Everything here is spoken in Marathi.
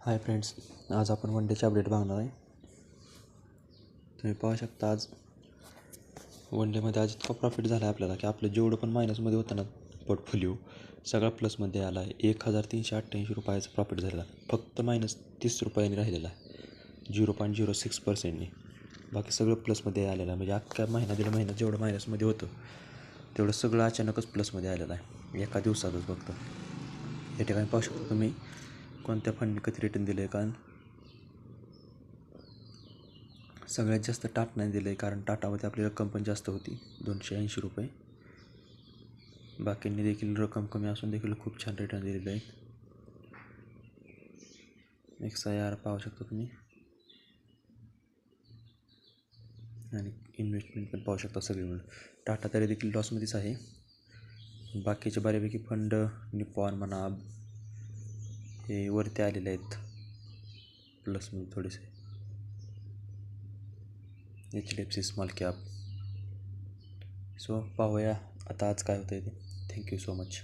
हाय फ्रेंड्स, आज आपण वन डेचे अपडेट बघणार आहे. तुम्ही पाहू शकता आज वन डेमध्ये आज इतका प्रॉफिट झाला आहे आपल्याला की आपलं जेवढं पण मायनसमध्ये होतं ना पोर्टफोलिओ सगळा प्लसमध्ये आला आहे. 1388 रुपयाचा प्रॉफिट झालेला फक्त -30 रुपयांनी राहिलेला आहे 0.06%नी. बाकी सगळं प्लसमध्ये आलेलं आहे. म्हणजे अख्ख्या दीड महिन्यात जेवढं मायनसमध्ये होतं तेवढं सगळं अचानकच प्लसमध्ये आलेलं आहे एका दिवसातच. फक्त या ठिकाणी पाहू शकता तुम्ही कोणत्या फंडने किती रिटर्न दिले. कारण सगळ्यात जास्त टाटाने दिलं आहे, कारण टाटामध्ये आपली रक्कम पण जास्त होती 280 रुपये. बाकींनी देखील रक्कम कमी असून देखील खूप छान रिटर्न दिलेले आहेत. XIR पाहू शकता तुम्ही आणि इन्व्हेस्टमेंट पण पाहू शकता. सगळी मिळून टाटा तरी देखील लॉसमध्येच आहे. बाकीचे बऱ्यापैकी फंड निपॉन म्हणा हे वरती आलेले आहेत प्लसमध्ये थोडेसे. HDFC small cap. सो पाहूया आता आज काय होतं आहे ते. Thank you so much.